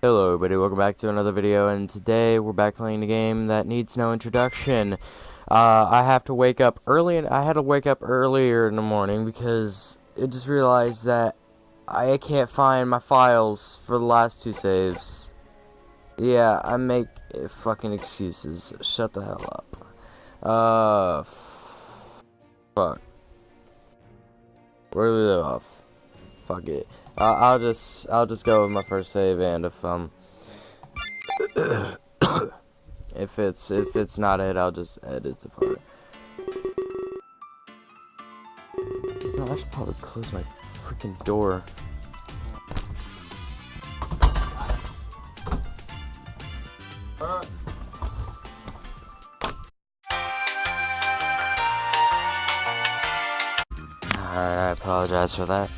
Hello everybody, welcome back to another video, and today we're back playing a game that needs no introduction. I have to wake up early, and I had to wake up earlier in the morning because I just realized that I can't find my files for the last two saves. Yeah, I make fucking excuses. Shut the hell up. Fuck. Where do we live off? Fuck it. I'll just go with my first save, and if it's not it, I'll just edit the part. No, I should probably close my freaking door. Alright, I apologize for that.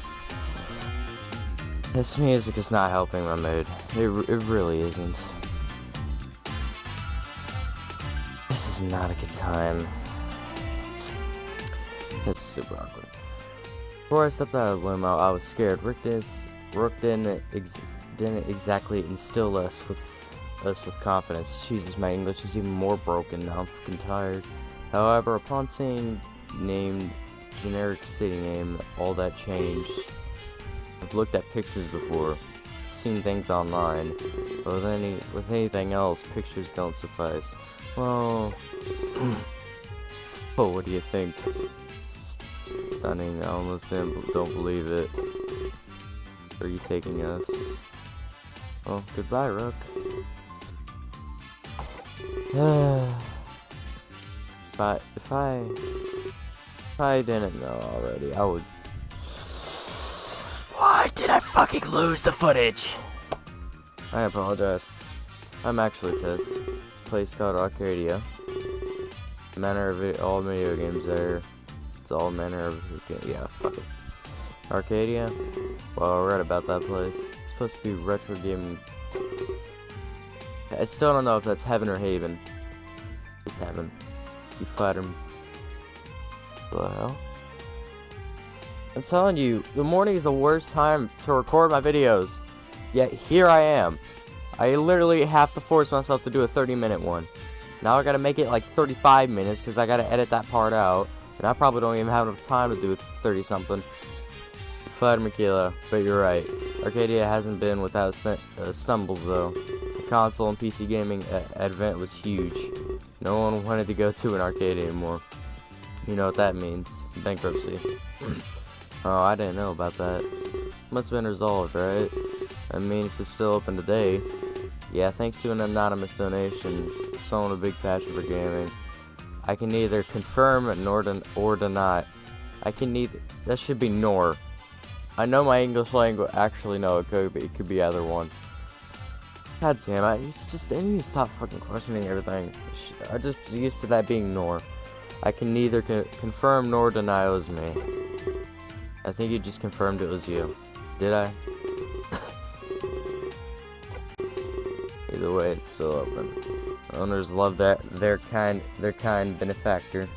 This music is not helping my mood. It really isn't. This is not a good time. This is super awkward. Before I stepped out of the limo, I was scared. Rook didn't exactly instill us with confidence. Jesus, my English is even more broken now. I'm fucking tired. However, upon seeing generic city name, all that changed. I've looked at pictures before, seen things online, but with anything else, pictures don't suffice. Well, oh, what do you think? It's stunning. I almost don't believe it. Are you taking us? Well, goodbye, Rook. But if I didn't know already, I would. Why did I fucking lose the footage? I apologize. I'm actually pissed. Place called Arcadia. Manner of all video games there. It's all manner of yeah, fuck it. Arcadia? Well, I read about that place. It's supposed to be retro gaming. I still don't know if that's heaven or haven. It's heaven. You flatter me. What the hell? I'm telling you, the morning is the worst time to record my videos. Yet here I am. I literally have to force myself to do a 30-minute one. Now I gotta make it like 35 minutes because I gotta edit that part out. And I probably don't even have enough time to do 30-something. Flatter me, Kayla, but you're right. Arcadia hasn't been without stumbles though. The console and PC gaming advent was huge. No one wanted to go to an arcade anymore. You know what that means. Bankruptcy. Oh, I didn't know about that. Must have been resolved, right? I mean, if it's still open today. Yeah, thanks to an anonymous donation, someone with a big passion for gaming. I can neither confirm or deny. I can neither. That should be nor. I know my English language. Actually, no, it could be either one. God damn it! I need to stop fucking questioning everything. I just used to that being nor. I can neither confirm nor deny it was me. I think you just confirmed it was you. Did I? Either way, it's still open. Owners love their kind benefactor.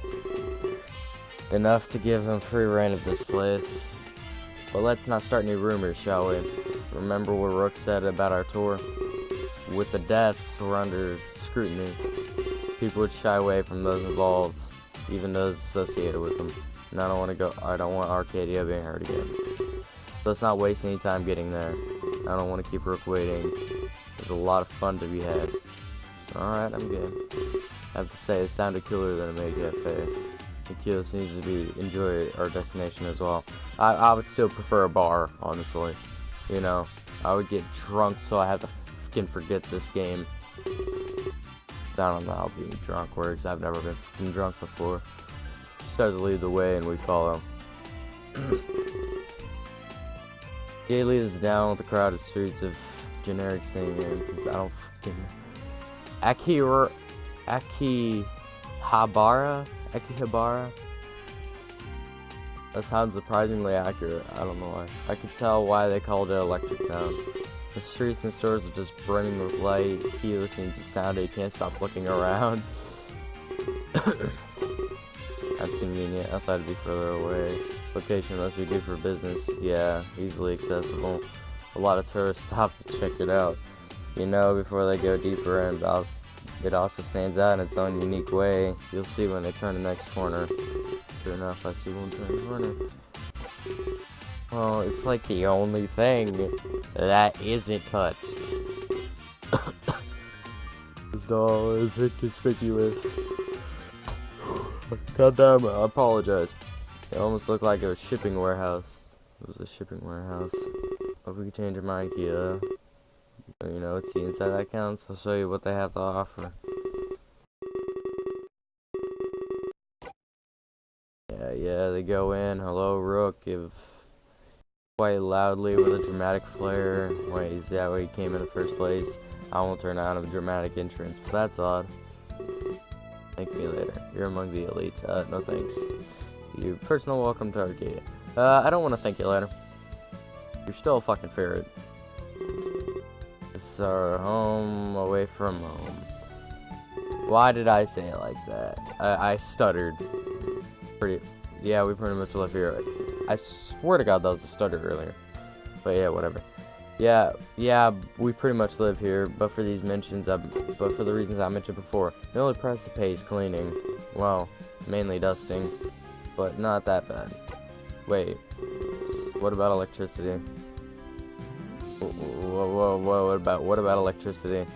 Enough to give them free reign of this place. But let's not start any rumors, shall we? Remember what Rook said about our tour? With the deaths, we're under scrutiny. People would shy away from those involved, even those associated with them. And I don't want Arcadia being hurt again. So let's not waste any time getting there. I don't want to keep Rook waiting. There's a lot of fun to be had. Alright, I'm game. I have to say, it sounded cooler than a maid cafe. And Keyless needs to enjoy our destination as well. I would still prefer a bar, honestly. You know, I would get drunk so I have to fucking forget this game. I don't know how being drunk works. I've never been fucking drunk before. Start to lead the way and we follow. Gay leads us down with the crowded streets of generic singing because I don't fucking Akihabara? That sounds surprisingly accurate. I don't know why. I could tell why they called it Electric Town. The streets and stores are just brimming with light. Keyless seems astounded. He can't stop looking around. That's convenient. I thought it'd be further away. Location must be good for business. Yeah, easily accessible. A lot of tourists stop to check it out. You know, before they go deeper, and it also stands out in its own unique way. You'll see when they turn the next corner. Sure enough, I see one turn the corner. Well, it's like the only thing that isn't touched. This doll is inconspicuous. God damn it, I apologize. It almost looked like a shipping warehouse. It was a shipping warehouse. Hope we can change your mind, Kia. You know, it's the inside that counts. I'll show you what they have to offer. Yeah, they go in. Hello, Rook. Give quite loudly with a dramatic flair. Wait, is that why he came in the first place? I won't turn on a dramatic entrance, but that's odd. Thank me later. You're among the elite. No thanks. You personal welcome to Arcadia. I don't want to thank you later. You're still a fucking ferret. This is our home away from home. Why did I say it like that? I stuttered. Yeah, we pretty much live here. I swear to God that was a stutter earlier. But yeah, whatever. Yeah, we pretty much live here, but for these mentions, but for the reasons I mentioned before, the only price to pay is cleaning. Well, mainly dusting, but not that bad. Wait, what about electricity? Whoa, what about electricity?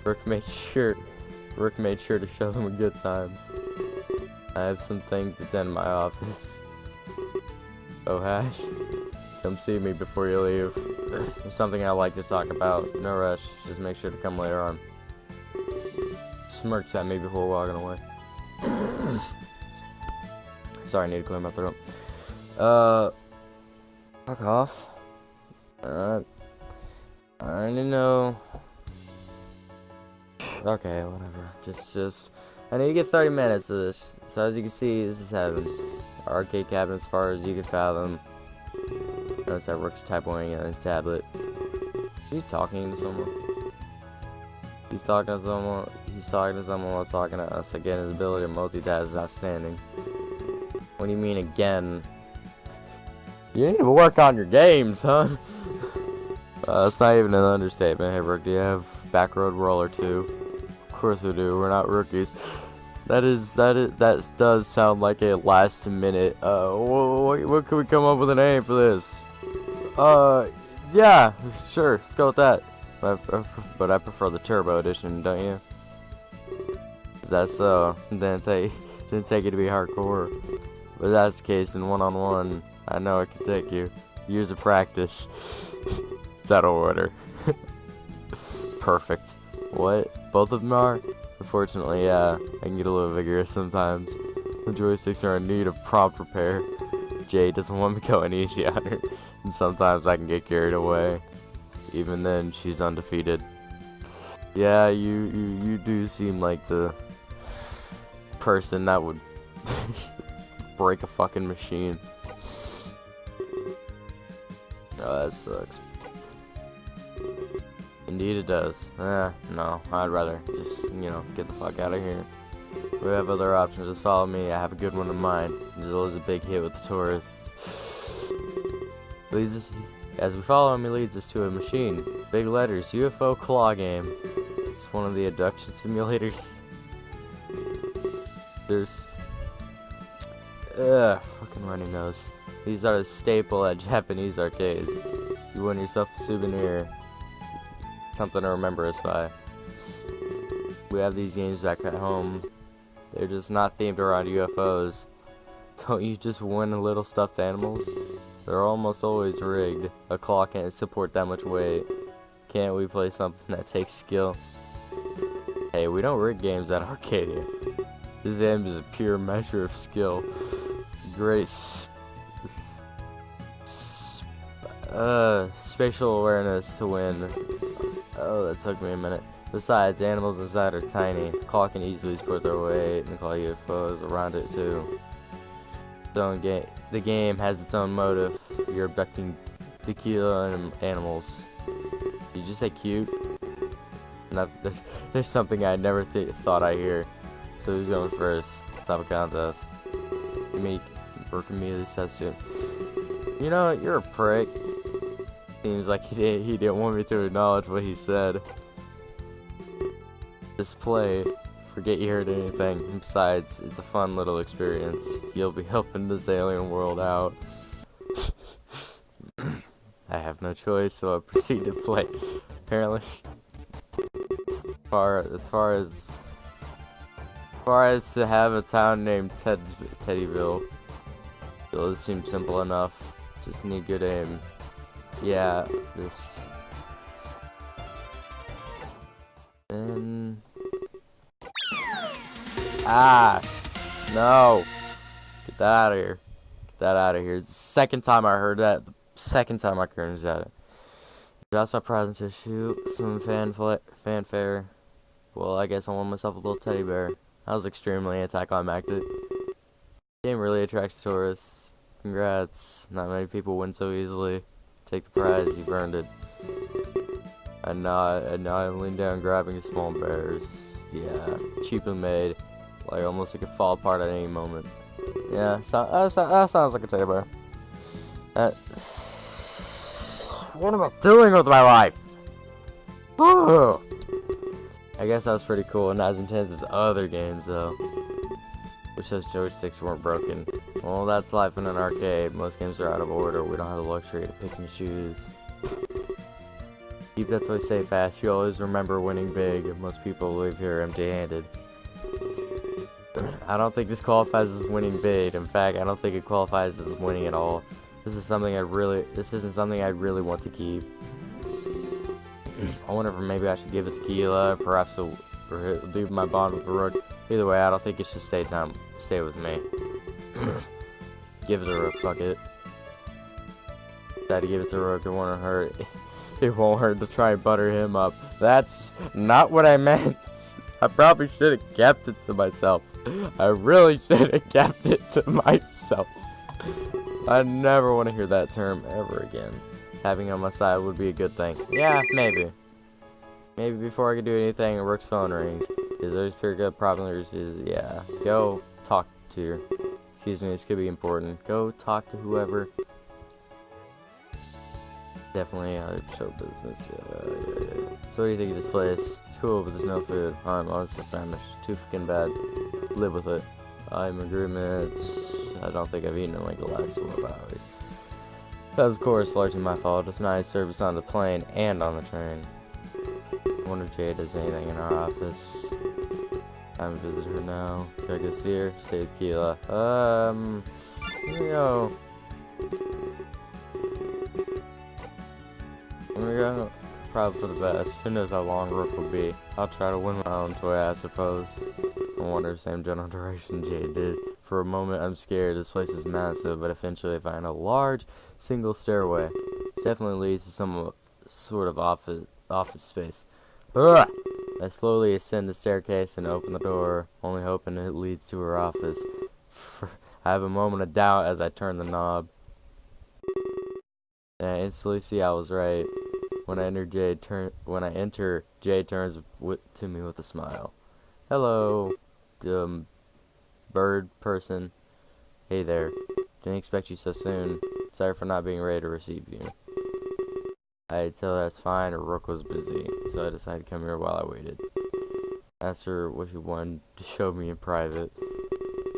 Rook made sure to show them a good time. I have some things to tend in my office. Oh, Hash, come see me before you leave. There's something I'd like to talk about. No rush, just make sure to come later on. Smirks at me before walking away. Sorry, I need to clear my throat. Fuck off. I didn't know. Okay, whatever. Just. I need to get 30 minutes of this. So as you can see, this is heaven. Arcade cabinet as far as you can fathom. Notice that Rook's typing on his tablet. Is he talking to someone? He's talking to someone. He's talking to someone while talking to us. Again, his ability to multitask is outstanding. What do you mean again? You need to work on your games, huh? That's not even an understatement. Hey, Rook, do you have Backroad Roller 2? Of course we do. We're not rookies. That does sound like a last minute. What could we come up with a name for this? Yeah, sure. Let's go with that. But I prefer the Turbo Edition, don't you? Is that so? Didn't take it to be hardcore. But that's the case in one-on-one. I know it can take you years of practice. It's out of order. Perfect. What? Both of them are? Unfortunately, yeah. I can get a little vigorous sometimes. The joysticks are in need of prompt repair. Jay doesn't want me going easy on her. And sometimes I can get carried away. Even then, she's undefeated. Yeah, you do seem like the person that would break a fucking machine. Oh, that sucks. Indeed it does. No, I'd rather just, get the fuck out of here. We have other options, just follow me. I have a good one in mind. There's always a big hit with the tourists. As we follow him, he leads us to a machine. Big letters, UFO Claw Game. It's one of the abduction simulators. There's... fucking runny nose. These are a staple at Japanese arcades. You win yourself a souvenir. Something to remember us by. We have these games back at home. They're just not themed around UFOs. Don't you just win little stuffed animals? They're almost always rigged. A claw can't support that much weight. Can't we play something that takes skill? Hey, we don't rig games at Arcadia. This game is a pure measure of skill. Great spatial awareness to win. Oh, that took me a minute. Besides, animals inside are tiny. Claw can easily support their weight and claw UFOs around it too. The game has its own motive. You're abducting the cute animals. Did you just say cute? No, there's something I never thought I'd hear. So who's going first? Let's have a contest. Rook immediately says to him, "You know, you're a prick. Seems like he didn't want me to acknowledge what he said. Display. Forget you heard anything. Besides, it's a fun little experience. You'll be helping this alien world out. I have no choice, so I proceed to play. Apparently, as far as to have a town named Teddyville, it seems simple enough. Just need good aim. Yeah, this. And no, get that out of here. Get that out of here. It's the second time I heard that. The second time I cringed at it. That's my present issue. Some fanfare. Well, I guess I won myself a little teddy bear. That was extremely anticlimactic. Game really attracts tourists. Congrats. Not many people win so easily. Take the prize, you've earned it. And now I lean down grabbing a small bears. Yeah, cheaply made. Like almost it could fall apart at any moment. Yeah, that sounds like a teddy bear. What am I doing with my life? Ooh. I guess that was pretty cool, and not as intense as other games though. Wish those joysticks weren't broken. Well, that's life in an arcade. Most games are out of order. We don't have the luxury to pick and choose. Keep that toy safe, Ash. You always remember winning big. Most people leave here empty-handed. I don't think this qualifies as winning big. In fact, I don't think it qualifies as winning at all. This isn't something I'd really want to keep. I wonder if maybe I should give it to Keela, perhaps or do my bond with the Rook. Either way, I don't think it should stay with me. Give it to Rook, fuck it. Daddy, give it to Rook. It won't hurt. It won't hurt to try and butter him up. That's not what I meant. I probably should have kept it to myself. I really should have kept it to myself. I never want to hear that term ever again. Having on my side would be a good thing. Yeah, maybe. Maybe before I can do anything, Rook's phone rings. Is there pure good problems? Yeah. Go talk to her. Excuse me, this could be important. Go talk to whoever. Definitely show business. Yeah. So what do you think of this place? It's cool, but there's no food. I'm honestly famished. Too freaking bad. Live with it. I'm in agreement. I don't think I've eaten in like the last 12 hours. That was, of course, largely my fault. It's nice service on the plane and on the train. I wonder if Jade does anything in our office. I haven't visited her now. Should I go see her? Stay with Keela. Here we go. Here we go. Probably for the best. Who knows how long Rook will be. I'll try to win my own toy, I suppose. I wonder the same general direction Jade did. For a moment, I'm scared. This place is massive, but eventually I find a large, single stairway. This definitely leads to some sort of office space. Ugh! I slowly ascend the staircase and open the door, only hoping it leads to her office. I have a moment of doubt as I turn the knob. And I instantly see I was right. When I enter, Jade turns to me with a smile. Hello, bird person. Hey there. Didn't expect you so soon. Sorry for not being ready to receive you. I tell her that's fine, Rook was busy, so I decided to come here while I waited. Asked her what she wanted to show me in private.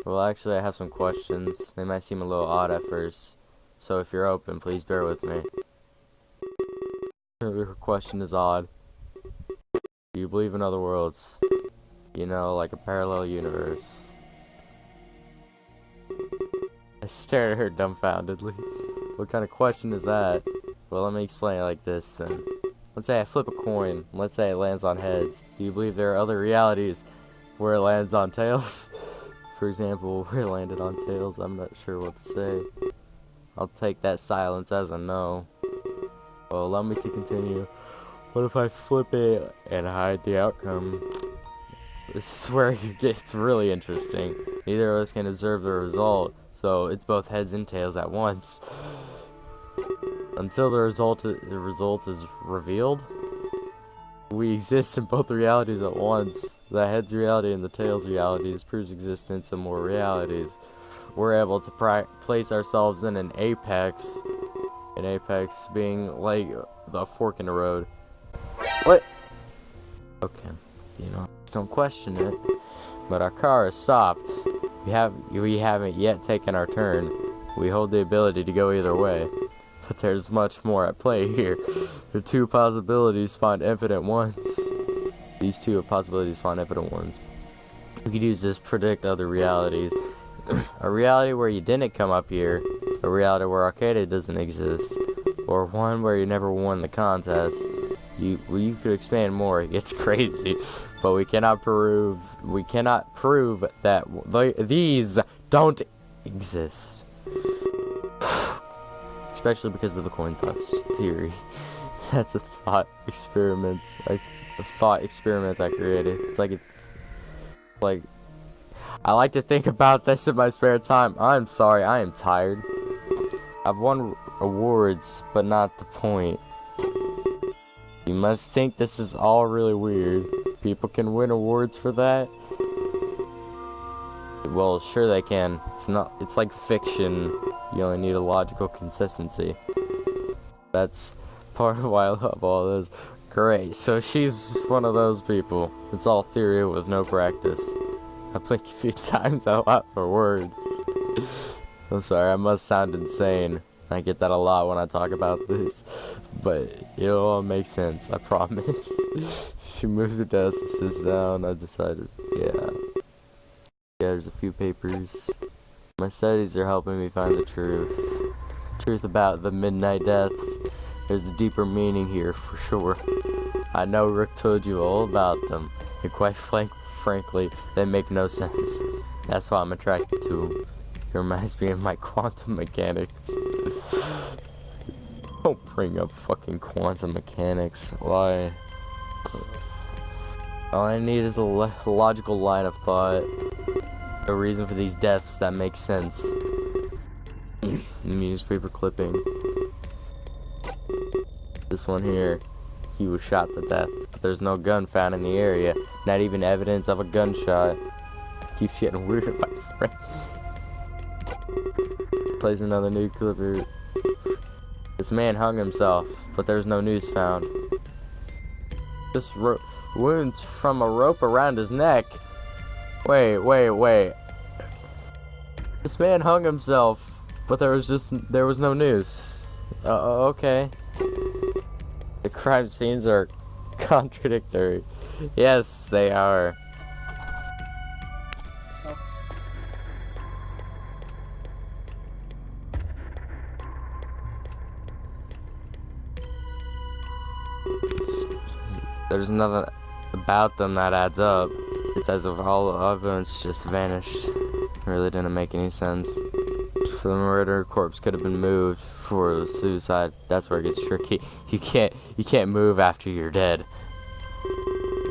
Well, actually, I have some questions. They might seem a little odd at first, so if you're open, please bear with me. Her question is odd. Do you believe in other worlds? You know, like a parallel universe. I stared at her dumbfoundedly. What kind of question is that? Well, let me explain it like this then. Let's say I flip a coin. Let's say it lands on heads. Do you believe there are other realities where it lands on tails? For example, where it landed on tails, I'm not sure what to say. I'll take that silence as a no. Well, allow me to continue. What if I flip it and hide the outcome? This is where it gets really interesting. Neither of us can observe the result, so it's both heads and tails at once. Until the result is revealed, we exist in both realities at once. The head's reality and the tail's realities proves existence in more realities. We're able to place ourselves in an apex and Apex being like the fork in the road. What? Okay, you know, just don't question it. But our car has stopped. We haven't yet taken our turn. We hold the ability to go either way. But there's much more at play here. The two possibilities spawn infinite ones. These two possibilities spawn infinite ones. We could use this to predict other realities. A reality where you didn't come up here. A reality where Arcadia doesn't exist. Or one where you never won the contest. You could expand more. It's crazy. But we cannot prove that these don't exist. Especially because of the coin toss theory. That's a thought experiment. I created. It's like I like to think about this in my spare time. I'm sorry, I am tired. I've won awards, but not the point. You must think this is all really weird. People can win awards for that? Well, sure they can. It's like fiction. You only need a logical consistency. That's part of why I love all this. Great, so she's one of those people. It's all theory with no practice. I blink a few times out loud for words. I'm sorry, I must sound insane. I get that a lot when I talk about this. But it'll all make sense, I promise. She moves her desk, sits down, I decided, yeah, there's a few papers. My studies are helping me find the truth. Truth about the midnight deaths. There's a deeper meaning here, for sure. I know Rick told you all about them, and quite frankly, they make no sense. That's why I'm attracted to them. It reminds me of my quantum mechanics. Don't bring up fucking quantum mechanics. Why? All I need is a logical line of thought. A reason for these deaths that makes sense. Newspaper clipping. This one here, he was shot to death, but there's no gun found in the area. Not even evidence of a gunshot. Keeps getting weird, my friend. Plays another new clipper. This man hung himself, but there's no news found. Just wounds from a rope around his neck. Wait. This man hung himself, but there was no news. Okay. The crime scenes are contradictory. Yes, they are. There's nothing about them that adds up. It's as if all the evidence just vanished. It really didn't make any sense. The murder corpse could have been moved for the suicide. That's where it gets tricky. You can't move after you're dead.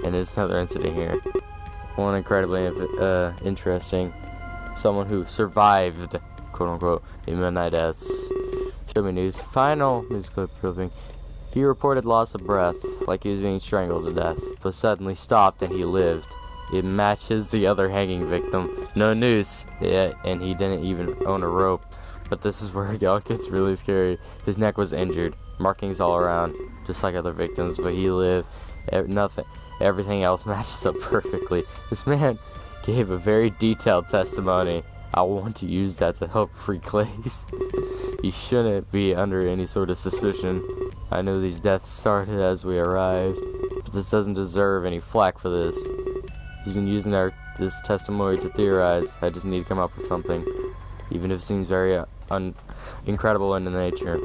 And there's another incident here. One incredibly interesting. Someone who survived, quote unquote, the midnight deaths. Show me news. Final news clip proving. He reported loss of breath, like he was being strangled to death, but suddenly stopped and he lived. It matches the other hanging victim. No noose yet, and he didn't even own a rope. But this is where it all gets really scary. His neck was injured, markings all around, just like other victims, but he lived. Everything else matches up perfectly. This man gave a very detailed testimony. I want to use that to help free Clays. He shouldn't be under any sort of suspicion. I knew these deaths started as we arrived, but this doesn't deserve any flack for this. He's been using this testimony to theorize. I just need to come up with something, even if it seems very incredible in nature.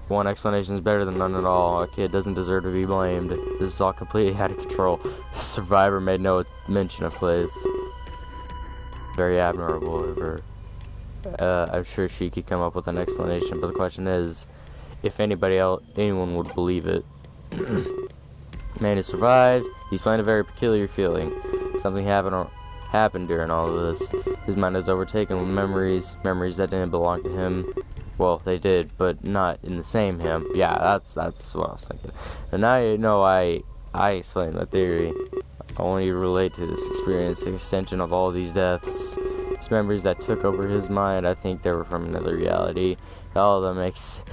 One explanation is better than none at all. A kid doesn't deserve to be blamed. This is all completely out of control. The survivor made no mention of Clays. Very admirable of her. I'm sure she could come up with an explanation, but the question is, if anyone would believe it. Man who survived, he's playing a very peculiar feeling. Something happened during all of this. His mind is overtaken with memories that didn't belong to him. Well, they did, but not in the same him. Yeah, that's what I was thinking. And now you know I explained the theory. I want you to relate to this experience, the extension of all these deaths. these memories that took over his mind, I think they were from another reality. All of them makes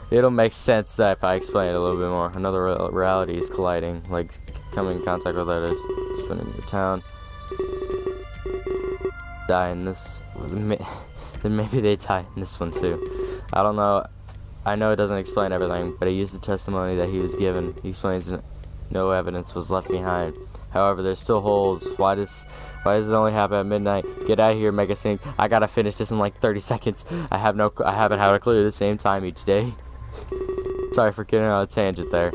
it'll make sense that if I explain it a little bit more. Another reality is colliding, like coming in contact with others, spinning your town. Die in this, then maybe they die in this one too. I don't know. I know it doesn't explain everything, but he used the testimony that he was given. He explains no evidence was left behind. However, there's still holes. Why does it only happen at midnight? Get out of here, Mega Sync. I gotta finish this in like 30 seconds. I haven't had a clue at the same time each day. Sorry for getting on a tangent there.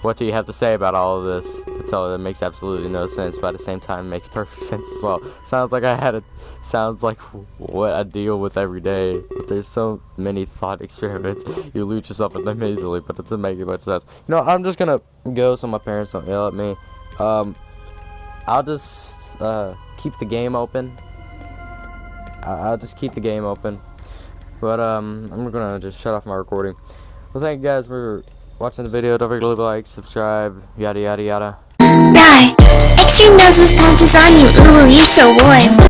What do you have to say about all of this? I tell you, it makes absolutely no sense, but at the same time, it makes perfect sense as well. Sounds like what I deal with every day. But there's so many thought experiments. You lose yourself in them easily, but it doesn't make much sense. You know, I'm just gonna go so my parents don't yell at me. I'll just keep the game open. I'll just keep the game open. But I'm gonna just shut off my recording. Well, thank you guys for watching the video. Don't forget to leave a like, subscribe, yada yada yada. Die. Extreme Noses pounces on you. Ooh, you're so warm.